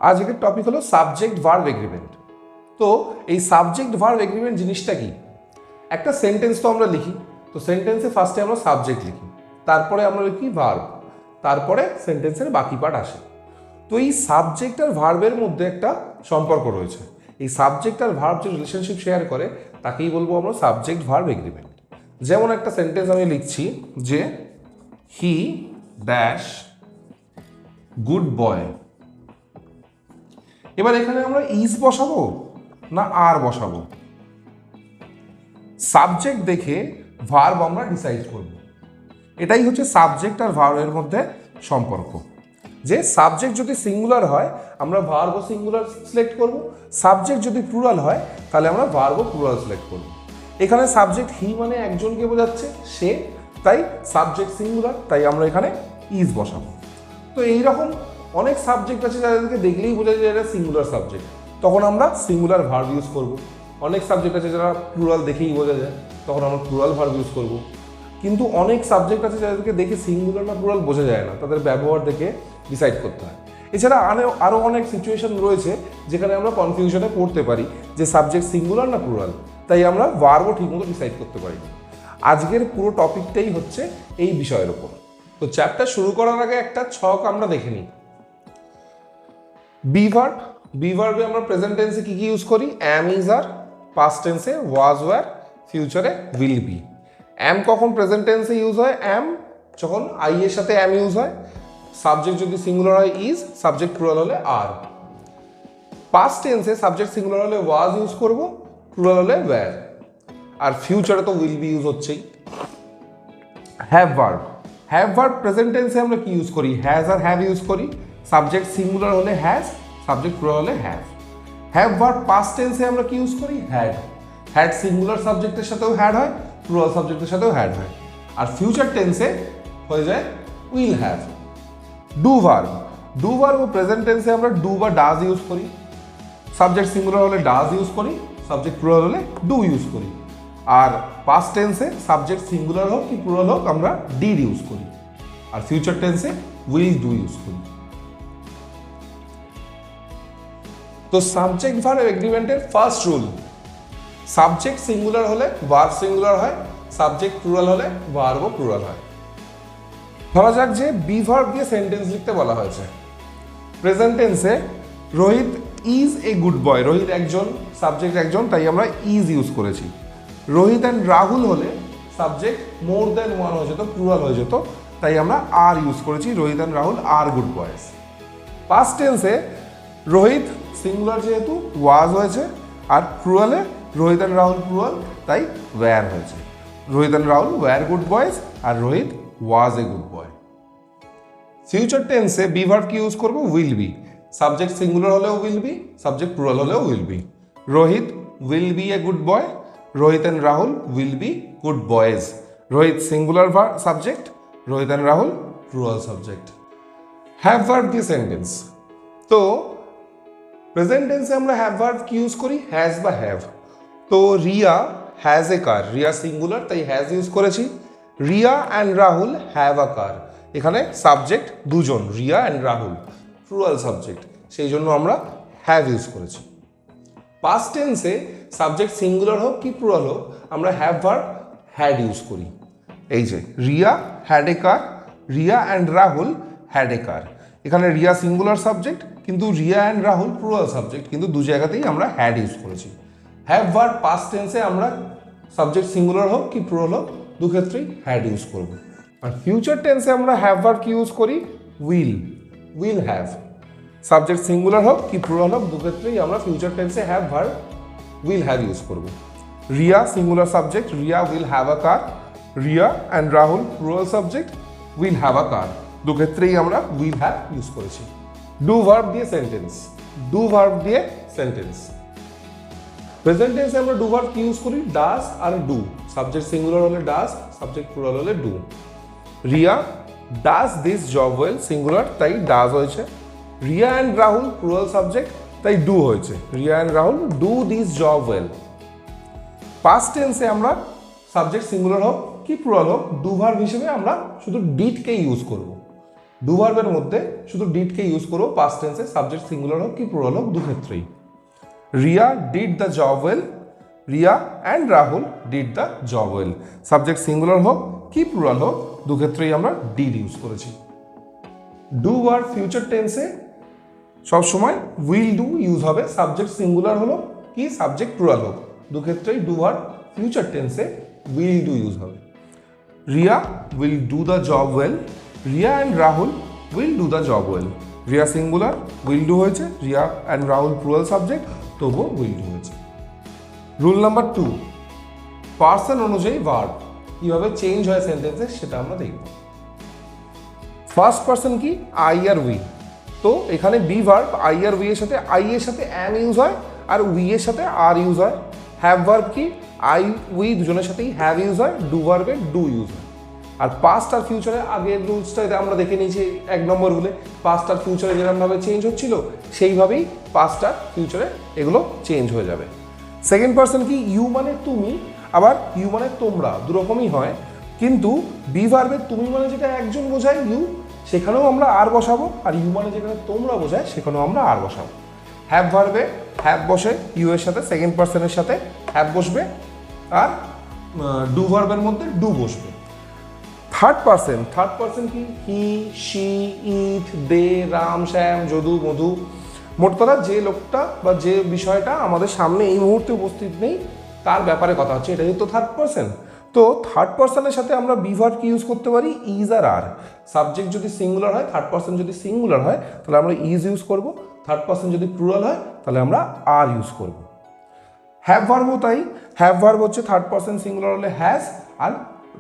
আজকের টপিক হলো subject verb agreement. তো এই সাবজেক্ট ভার্ব এগ্রিমেন্ট জিনিসটা কি? একটা সেন্টেন্স তো আমরা লিখি, তো সেন্টেন্সে ফার্স্টে আমরা সাবজেক্ট লিখি, তারপরে আমরা লিখি ভার্ব, তারপরে সেন্টেন্সের বাকি পার্ট আসে। তো এই সাবজেক্ট আর ভার্বের মধ্যে একটা সম্পর্ক রয়েছে। এই সাবজেক্ট আর ভার্ব যে রিলেশনশিপ শেয়ার করে তাকেই বলবো আমরা সাবজেক্ট ভার্ব এগ্রিমেন্ট। যেমন একটা সেন্টেন্স আমি লিখছি যে হি ড্যাশ গুড বয়। এবার এখানে আমরা ইজ বসাবো না আর বসাবো, সাবজেক্ট দেখে ভার্ব আমরা ডিসাইড করব। এটাই হচ্ছে সাবজেক্ট আর ভার্বের মধ্যে সম্পর্ক, যে সাবজেক্ট যদি সিঙ্গুলার হয় আমরা ভার্বও সিঙ্গুলার সিলেক্ট করব, সাবজেক্ট যদি প্লুরাল হয় তাহলে আমরা ভার্বও প্লুরাল সিলেক্ট করব। এখানে সাবজেক্ট হি মানে একজনকে বোঝাচ্ছে, সে, তাই সাবজেক্ট সিঙ্গুলার, তাই আমরা এখানে ইজ বসাবো। তো এইরকম অনেক সাবজেক্ট আছে যাদেরকে দেখলেই বোঝা যায় এটা সিঙ্গুলার সাবজেক্ট, তখন আমরা সিঙ্গুলার ভার্ব ইউজ করব। অনেক সাবজেক্ট আছে যারা প্লুরাল দেখেই বোঝা যায়, তখন আমরা প্লুরাল ভার্ব ইউজ করব। কিন্তু অনেক সাবজেক্ট আছে যাদেরকে দেখে সিঙ্গুলার না প্লুরাল বোঝা যায় না, তাদের ব্যবহার দেখে ডিসাইড করতে হয়। এছাড়া আরও অনেক সিচুয়েশন রয়েছে যেখানে আমরা কনফিউশনে পড়তে পারি যে সাবজেক্ট সিঙ্গুলার না প্লুরাল, তাই আমরা ভার্বও ঠিকমতো ডিসাইড করতে পারি না। আজকের পুরো টপিকটাই হচ্ছে এই বিষয়ের উপর। তো চ্যাপ্টার শুরু করার আগে একটা ছক আমরা দেখে নিই। বি ভার্ব, বি ভার্বে আমরা প্রেজেন্ট টেন্সে কি কি ইউজ করি? অ্যাম, ইজ, আর, পাস্ট টেন্সে ওয়াজ, ওয়্যার, ফিউচারে উইল বি। অ্যাম কখন প্রেজেন্ট টেন্সে ইউজ হয়? অ্যাম যখন আই এর সাথে অ্যাম ইউজ হয়, সাবজেক্ট যদি সিঙ্গুলার হয় ইজ, সাবজেক্ট প্লুরাল হলে আর। পাস্ট টেন্সে সাবজেক্ট সিঙ্গুলার হলে ওয়াজ ইউজ করব, প্লুরাল হলে ওয়্যার, আর ফিউচারে তো উইল বি ইউজ হচ্ছেই। Have verb, have verb present টেন্সে আমরা কি ইউজ করি? হ্যাজ আর হ্যাভ ইউজ করি, সাবজেক্ট সিঙ্গুলার হলে হ্যাজ, সাবজেক্ট প্লুরাল হলে হ্যাভ। হ্যাভ ভার্ব পাস্ট টেন্সে আমরা কি ইউজ করি? হ্যাড, হ্যাড সিঙ্গুলার সাবজেক্টের সাথেও হ্যাড হয়, প্লুরাল সাবজেক্টের সাথেও হ্যাড হয়। আর ফিউচার টেন্সে হয়ে যায় will have. Do verb, do verb ও প্রেজেন্ট টেন্সে আমরা ডু বা ডাজ ইউজ করি, সাবজেক্ট সিঙ্গুলার হলে ডাজ ইউজ করি, সাবজেক্ট প্লুরাল হলে ডু ইউজ করি। আর পাস্ট টেন্সে সাবজেক্ট সিঙ্গুলার হোক কি প্লুরাল হোক আমরা ডিড ইউজ করি, আর ফিউচার টেন্সে উইল ডু ইউজ করি। তো সাবজেক্ট ভার্ব এগ্রিমেন্টের ফার্স্ট রুল, সাবজেক্ট সিঙ্গুলার হলে ভার্ব সিঙ্গুলার হয়, সাবজেক্ট প্লুরাল হলে ভার্বও প্লুরাল হয়। ধরা যাক যে বি ভার্ব দিয়ে সেন্টেন্স লিখতে বলা হয়েছে। প্রেজেন্ট টেন্সে Rohit is a good boy, Rohit একজন, সাবজেক্ট একজন, তাই আমরা ইজ ইউজ করেছি। রোহিত অ্যান্ড রাহুল হলে সাবজেক্ট মোর দ্যান ওয়ান হয়ে যেত, প্লুরাল হয়ে যেত, তাই আমরা আর ইউজ করেছি, Rohit and Rahul are good boys. Past টেন্সে রোহিত সিঙ্গুলার যেহেতু ওয়াজ হয়েছে, আর প্লুরালে রোহিত অ্যান্ড রাহুল প্লুরাল, তাই ওয়্যার হয়েছে। Rohit and Rahul were good boys, আর Rohit was a good boy. Future টেন্সে বি ভার্ব কি ইউজ করবো? উইল বি, সাবজেক্ট সিঙ্গুলার হলেও উইল বি, সাবজেক্ট প্লুরাল হলেও will be. Rohit will be a good boy, Rohit and Rahul will be good boys. Rohit singular subject, Rohit and Rahul plural subject. Have verb দিয়ে sentence, তো present টেন্সে আমরা have verb কি use করি? Has বা have. তো Riya has a car, Riya singular তাই হ্যাজ ইউজ করেছি। Riya and Rahul have a car, এখানে সাবজেক্ট দুজন, Riya and Rahul, plural subject, সেই জন্য আমরা হ্যাভ ইউজ করেছি। পাস্ট টেন্সে সাবজেক্ট সিঙ্গুলার হোক কি প্লুরাল হোক আমরা হ্যাভ ভার্ব হ্যাড ইউজ করি। এই যে Riya had a car, Riya and Rahul had a car, এখানে রিয়া সিঙ্গুলার সাবজেক্ট কিন্তু Riya and Rahul plural subject, কিন্তু দু জায়গাতেই আমরা হ্যাড ইউজ করেছি। হ্যাভ ভার্ব পাস্ট টেন্সে আমরা সাবজেক্ট সিঙ্গুলার হোক কি প্লুরাল হোক দু ক্ষেত্রেই হ্যাড ইউজ করব। আর ফিউচার টেন্সে আমরা হ্যাভ ভার্ব কি ইউজ করি? Will, will have, subject singular হোক কি প্লুরাল হোক দু ক্ষেত্রেই আমরা ফিউচার টেন্সে have verb will have use করব। Riya singular subject, Riya will have a car, Riya and Rahul plural subject, will have a car, দু ক্ষেত্রেই আমরা উইল হ্যাভ ইউজ করেছি। ডু ভার্ব দিয়ে সেন্টেন্স, ডু ভার্ব দিয়ে সেন্টেন্স। প্রেজেন্ট টেন্সে আমরা ডু ভার্ব কি ইউজ করি? Does R do, subject singular হলে ডাজ, সাবজেক্ট প্লুরাল হলে do. Riya does this job well, singular তাই ডাজ হয়েছে। Riya and Rahul plural subject তাই ডু হয়েছে, Riya and Rahul do this job well. Past টেন্সে আমরা সাবজেক্ট সিঙ্গুলার হোক কি প্লুরাল হোক ডু ভার্ব হিসেবে আমরা শুধু ডিডকে ইউজ করব। ডু ভার্বের মধ্যে শুধু ডিডকে ইউজ করবো পাস্ট টেন্সে, সাবজেক্ট সিঙ্গুলার হোক কি প্লুরাল হোক, দুক্ষেত্রেই। Riya did the job well, Riya and Rahul did the job well, subject singular হোক কি প্লুরাল হোক, দুক্ষেত্রেই আমরা ডিড ইউজ করেছি। ডু ভার্ব ফিউচার টেন্সে সবসময় উইল ডু ইউজ হবে, সাবজেক্ট সিঙ্গুলার হলো কি সাবজেক্ট প্লুরাল হোক, দুক্ষেত্রেই ডু ভার্ব ফিউচার টেন্সে উইল ডু ইউজ হবে। Riya will do the job well, Riya and Rahul will do the job well, Riya singular will do হয়েছে, Riya and Rahul plural subject, তবুও উইল ডু হয়েছে। রুল নাম্বার 2, পার্সন অনুযায়ী ভার্ব কিভাবে change হয় সেন্টেন্সে সেটা আমরা দেখব। ফার্স্ট পার্সন কি আই আর উই, তো এখানে বি ভার্ব আই আর উই এর সাথে, আই এর সাথে অ্যাম ইউজ হয় আর উই এর সাথে আর ইউজ হয়। হ্যাভ ভার্ব কি আই উই দুজনের সাথেই হ্যাভ ইউজ হয়, ডু ভার্বে ডু ইউজ হয়। আর পাস্ট আর ফিউচারে আগের রুলসটা আমরা দেখে নিয়েছি 1 নম্বর রুলে, পাস্ট আর ফিউচারে যেরকমভাবে চেঞ্জ হচ্ছিল সেইভাবেই পাস্ট আর ফিউচারে এগুলো চেঞ্জ হয়ে যাবে। সেকেন্ড পার্সন কি ইউ মানে তুমি, আবার ইউ মানে তোমরা, দুরকমই হয়, কিন্তু বি ভার্বে তুমি মানে যেটা একজন বোঝায় ইউ, সেখানেও আমরা আর বসাবো, আর ইউ মানে যেখানে তোমরা বোঝায় সেখানেও আমরা আর বসাবো। হ্যাভ ভার্বে হ্যাভ বসে ইউ এর সাথে, সেকেন্ড পার্সনের সাথে হ্যাভ বসবে, আর ডু ভার্বের মধ্যে ডু বসবে। থার্ড পার্সন কি হি শি ইট দে রাম শ্যাম যদু মধু, মোট কথা যে লোকটা বা যে বিষয়টা আমাদের সামনে এই মুহূর্তে উপস্থিত নেই তার ব্যাপারে কথা হচ্ছে, এটাই তো থার্ড পার্সন। তো থার্ড পার্সনের সাথে আমরা বি ভার্ব কি ইউজ করতে পারি, ইজ আর আর। সাবজেক্ট যদি সিঙ্গুলার হয়, থার্ড পার্সন যদি সিঙ্গুলার হয় তাহলে আমরা ইজ ইউজ করব, থার্ড পার্সন যদি প্লুরাল হয় তাহলে আমরা আর ইউজ করব। হ্যাভ ভার্বও তাই, হ্যাভ ভার্ব হচ্ছে থার্ড পার্সন সিঙ্গুলার হলে হ্যাজ, আর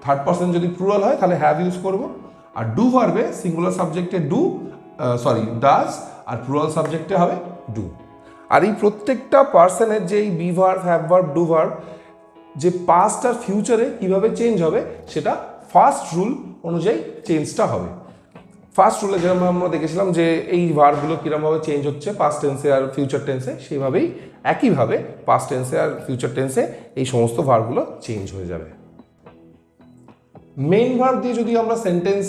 থার্ড পার্সন যদি প্লুরাল হয় তাহলে হ্যাভ ইউজ করব। আর ডু ভার্বে সিঙ্গুলার সাবজেক্টে ডাজ, আর প্লুরাল সাবজেক্টে হবে ডু। আর এই প্রত্যেকটা পার্সনের যে এই be verb have verb do verb যে পাস্ট আর ফিউচারে কিভাবে চেঞ্জ হবে সেটা ফার্স্ট রুল অনুযায়ী চেঞ্জটা হবে। ফার্স্ট রুলে যেরকম আমরা দেখেছিলাম যে এই ভার্বগুলো কীরকমভাবে চেঞ্জ হচ্ছে পাস্ট টেন্সে আর ফিউচার টেন্সে, সেইভাবেই একইভাবে পাস্ট টেন্সে আর ফিউচার টেন্সে এই সমস্ত ভার্বগুলো চেঞ্জ হয়ে যাবে। মেইন ভার্ব দিয়ে যদি আমরা সেন্টেন্স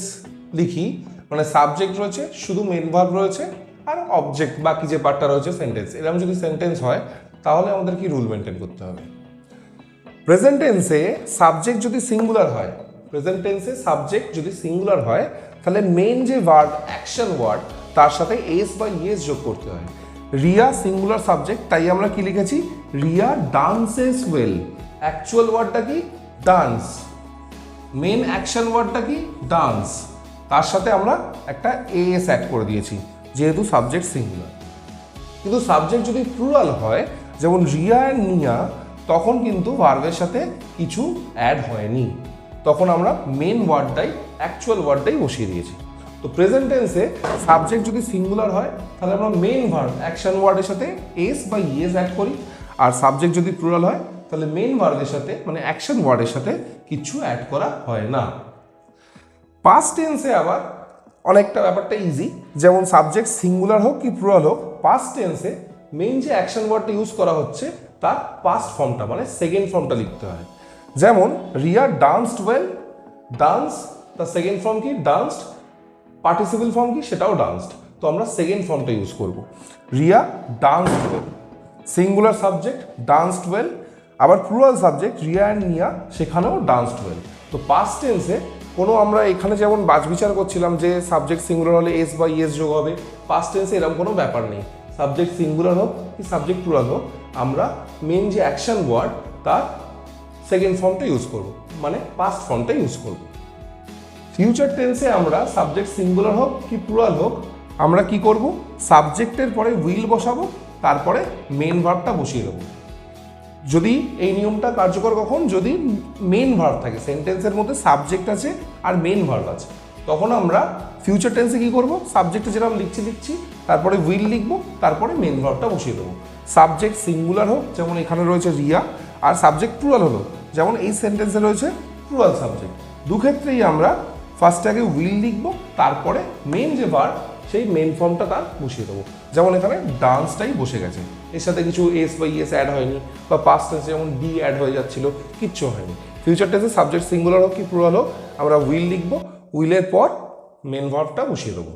লিখি, মানে সাবজেক্ট রয়েছে, শুধু মেইন ভার্ব রয়েছে আর অবজেক্ট বাকি যে পার্টটা রয়েছে সেন্টেন্স, এরকম যদি সেন্টেন্স হয় তাহলে আমাদের কি রুল মেনটেন করতে হবে। প্রেজেন্ট টেন্সে সাবজেক্ট যদি সিঙ্গুলার হয়, প্রেজেন্ট টেন্সে সাবজেক্ট যদি সিঙ্গুলার হয় তাহলে মেইন যে ভার্ব অ্যাকশন ওয়ার্ড তার সাথে এস বা ইয়েস যোগ করতে হয়। রিয়া সিঙ্গুলার সাবজেক্ট, তাই আমরা কি লিখেছি রিয়া ডান্সেস ওয়েল, অ্যাকচুয়াল ওয়ার্ডটা কি ডান্স, মেন অ্যাকশন ওয়ার্ডটা কি ডান্স, তার সাথে আমরা একটা এস অ্যাড করে দিয়েছি যেহেতু সাবজেক্ট সিঙ্গুলার। কিন্তু সাবজেক্ট যদি প্লুরাল হয় যেমন রিয়া অ্যান্ড নিয়া, তখন কিন্তু ভার্বের সাথে কিছু অ্যাড হয়নি, তখন আমরা মেন ওয়ার্ডটাই অ্যাকচুয়াল ওয়ার্ডটাই বসিয়ে দিয়েছি। তো প্রেজেন্ট টেন্সে সাবজেক্ট যদি সিঙ্গুলার হয় তাহলে আমরা মেন ভার্ব অ্যাকশন ওয়ার্ডের সাথে এস বা ইয়েস অ্যাড করি, আর সাবজেক্ট যদি প্লুরাল হয় তাহলে মেন ভার্বের সাথে মানে অ্যাকশন ওয়ার্ডের সাথে কিছু অ্যাড করা হয় না। পাস্ট টেন্সে আবার অনেকটা ব্যাপারটা ইজি, যেমন সাবজেক্ট সিঙ্গুলার হোক কি প্লুরাল হোক, পাস্ট টেন্সে মেইন যে অ্যাকশন ওয়ার্ডটা ইউজ করা হচ্ছে তার পাস্ট ফর্মটা মানে সেকেন্ড ফর্মটা লিখতে হয়। যেমন রিয়া ডান্সড ওয়েল, ডান্স তার সেকেন্ড ফর্ম কি ডান্সড, পার্টিসিপল ফর্ম কি সেটাও ডান্সড, তো আমরা সেকেন্ড ফর্মটা ইউজ করব। Riya danced well, singular subject danced well, আবার প্লুরাল সাবজেক্ট রিয়া অ্যান্ড নিয়া, সেখানেও ডান্সড ওয়েল। তো পাস্ট টেন্সে কোনো আমরা এখানে যেমন বাছবিচার করছিলাম যে সাবজেক্ট সিঙ্গুলার হলে এস বা ইয়েস যোগ হবে, পাস্ট টেন্সে এরকম কোনো ব্যাপার নেই, সাবজেক্ট সিঙ্গুলার হোক কি সাবজেক্ট প্লুরাল হোক আমরা মেন যে অ্যাকশন ওয়ার্ড তার সেকেন্ড ফর্মটা ইউজ করব, মানে পাস্ট ফর্মটা ইউজ করব। ফিউচার টেন্সে আমরা সাবজেক্ট সিঙ্গুলার হোক কি প্লুরাল হোক আমরা কি করব, সাবজেক্টের পরে উইল বসাবো, তারপরে মেন ভার্বটা বসিয়ে দেবো। যদি এই নিয়মটা কার্যকর কখন, যদি মেন ভার্ব থাকে, সেন্টেন্সের মধ্যে সাবজেক্ট আছে আর মেন ভার্ব আছে, তখন আমরা ফিউচার টেন্সে কি করব, সাবজেক্টে যেরকম লিখছি তারপরে উইল লিখবো, তারপরে মেন ভার্বটা বসিয়ে দেবো। সাবজেক্ট সিঙ্গুলার হোক যেমন এখানে রয়েছে রিয়া, আর সাবজেক্ট প্লুরাল হলো যেমন এই সেন্টেন্সে রয়েছে প্লুরাল সাবজেক্ট, দুক্ষেত্রেই আমরা ফার্স্টে আগে উইল লিখবো, তারপরে মেন যে ভার্ব সেই মেন ফর্মটা তার বসিয়ে দেবো। যেমন এখানে ডান্সটাই বসে গেছে, এর সাথে কিছু এস বা ইএস অ্যাড হয়নি, বা পাস্ট টেন্সে যেমন ডি অ্যাড হয়ে যাচ্ছিল, কিচ্ছু হয়নি। ফিউচার টেন্সে সাবজেক্ট সিঙ্গুলার হোক কি প্লুরাল হোক আমরা উইল লিখবো, উইলের পর মেন ভার্বটা বসিয়ে দেবো।